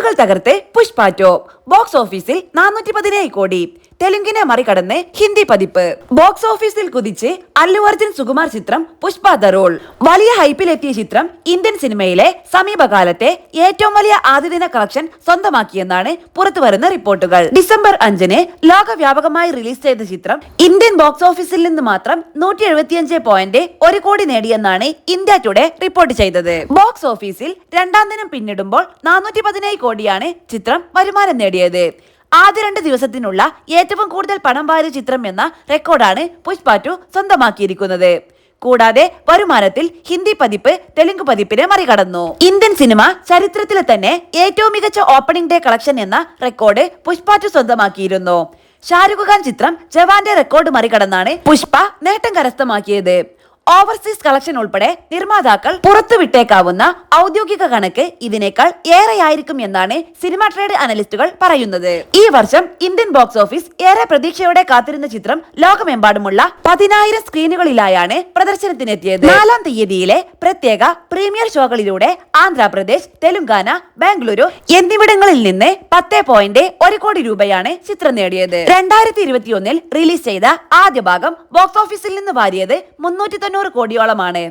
റെക്കോർഡുകൾ തകർത്ത് പുഷ്പ 2 ബോക്സ് ഓഫീസിൽ 417 കോടി. തെലുങ്കിനെ മറികടന്ന് ഹിന്ദി പതിപ്പ്. ബോക്സ് ഓഫീസിൽ കുതിച്ച് അല്ലു അർജുൻ സുകുമാർ ചിത്രം പുഷ്പ ദ റോൾ. വലിയ ഹൈപ്പിലെത്തിയ ചിത്രം ഇന്ത്യൻ സിനിമയിലെ സമീപകാലത്തെ ഏറ്റവും വലിയ ആദ്യദിന കളക്ഷൻ സ്വന്തമാക്കിയെന്നാണ് പുറത്തുവരുന്ന റിപ്പോർട്ടുകൾ. ഡിസംബർ 5-ന് ലോകവ്യാപകമായി റിലീസ് ചെയ്ത ചിത്രം ഇന്ത്യൻ ബോക്സ് ഓഫീസിൽ നിന്ന് മാത്രം 175.1 കോടി നേടിയെന്നാണ് ഇന്ത്യ ടുഡേ റിപ്പോർട്ട് ചെയ്തത്. ബോക്സ് ഓഫീസിൽ രണ്ടാം ദിനം പിന്നിടുമ്പോൾ 417 കോടിയാണ് ചിത്രം വരുമാനം നേടിയത്. ആദ്യ 2 ദിവസത്തിനുള്ള ഏറ്റവും കൂടുതൽ പണം വാരിയ ചിത്രം എന്ന റെക്കോർഡാണ് പുഷ്പ 2 സ്വന്തമാക്കിയിരിക്കുന്നത്. കൂടാതെ വരുമാനത്തിൽ ഹിന്ദി പതിപ്പ് തെലുങ്ക് പതിപ്പിനെ മറികടന്നു. ഇന്ത്യൻ സിനിമ ചരിത്രത്തിലെ തന്നെ ഏറ്റവും മികച്ച ഓപ്പണിംഗ് ഡേ കളക്ഷൻ എന്ന റെക്കോർഡ് പുഷ്പ 2 സ്വന്തമാക്കിയിരുന്നു. ഷാരൂഖ് ഖാൻ ചിത്രം ജവാന്റെ റെക്കോർഡ് മറികടന്നാണ് പുഷ്പ നേട്ടം കരസ്ഥമാക്കിയത്. ഓവർസീസ് കളക്ഷൻ ഉൾപ്പെടെ നിർമ്മാതാക്കൾ പുറത്തുവിട്ടേക്കാവുന്ന ഔദ്യോഗിക കണക്ക് ഇതിനേക്കാൾ ഏറെയായിരിക്കും എന്നാണ് സിനിമ ട്രേഡ് അനലിസ്റ്റുകൾ പറയുന്നത്. ഈ വർഷം ഇന്ത്യൻ ബോക്സ് ഓഫീസ് ഏറെ പ്രതീക്ഷയോടെ കാത്തിരുന്ന ചിത്രം ലോകമെമ്പാടുമുള്ള 10,000 സ്ക്രീനുകളിലായാണ് പ്രദർശനത്തിനെത്തിയത്. 4-ാം തീയതിയിലെ പ്രത്യേക പ്രീമിയർ ഷോകളിലൂടെ ആന്ധ്രാപ്രദേശ്, തെലുങ്കാന, ബാംഗ്ലൂരു എന്നിവിടങ്ങളിൽ നിന്ന് 10.1 കോടി രൂപയാണ് ചിത്രം നേടിയത്. 2021-ൽ റിലീസ് ചെയ്ത ആദ്യ ഭാഗം ബോക്സ് ഓഫീസിൽ നിന്ന് വാരിയത് 390 കോടിയോളമാണ്.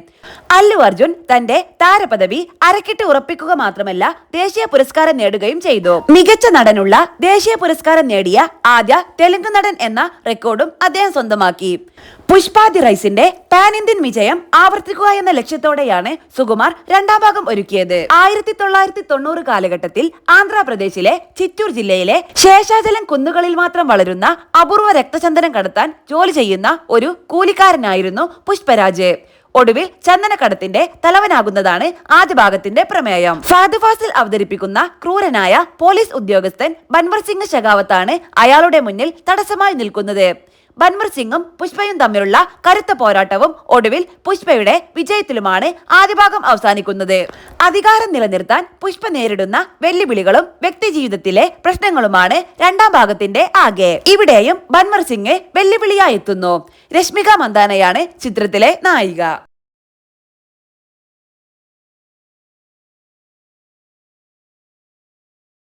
അല്ലു അർജുൻ തന്റെ താരപദവി അരക്കിട്ട് ഉറപ്പിക്കുക മാത്രമല്ല ദേശീയ പുരസ്കാരം നേടുകയും ചെയ്തു. മികച്ച നടനുള്ള ദേശീയ പുരസ്കാരം നേടിയ ആദ്യ തെലുങ്ക് നടൻ എന്ന റെക്കോർഡും അദ്ദേഹം സ്വന്തമാക്കി. പുഷ്പ ദി റൈസിന്റെ പാൻ ഇന്ത്യൻ വിജയം ആവർത്തിക്കുക എന്ന ലക്ഷ്യത്തോടെയാണ് സുകുമാർ രണ്ടാം ഭാഗം ഒരുക്കിയത്. 1990 കാലഘട്ടത്തിൽ ആന്ധ്രാപ്രദേശിലെ ചിറ്റൂർ ജില്ലയിലെ ശേഷാചലം കുന്നുകളിൽ മാത്രം വളരുന്ന അപൂർവ രക്തചന്ദനം കടത്താൻ ജോലി ചെയ്യുന്ന ഒരു കൂലിക്കാരനായിരുന്നു പുഷ്പരാജ്. ഒടുവിൽ ചന്ദനക്കടത്തിന്റെ തലവനാകുന്നതാണ് ആദ്യ ഭാഗത്തിന്റെ പ്രമേയം. ഫഹദ് ഫാസിൽ അവതരിപ്പിക്കുന്ന ക്രൂരനായ പോലീസ് ഉദ്യോഗസ്ഥൻ ബൻവർ സിംഗ് ഷെഖാവത്താണ് അയാളുടെ മുന്നിൽ തടസ്സമായി നിൽക്കുന്നത്. ബൻവർ സിംഗും പുഷ്പയും തമ്മിലുള്ള കരുത്ത പോരാട്ടവും ഒടുവിൽ പുഷ്പയുടെ വിജയത്തിലുമാണ് ആദ്യ ഭാഗം അവസാനിക്കുന്നത്. അധികാരം നിലനിർത്താൻ പുഷ്പ നേരിടുന്ന വെല്ലുവിളികളും വ്യക്തിജീവിതത്തിലെ പ്രശ്നങ്ങളുമാണ് രണ്ടാം ഭാഗത്തിന്റെ ആകെ. ഇവിടെയും ബൻവർ സിംഗ് വെല്ലുവിളിയായി എത്തുന്നു. രശ്മിക മന്ദാനയാണ് ചിത്രത്തിലെ നായിക.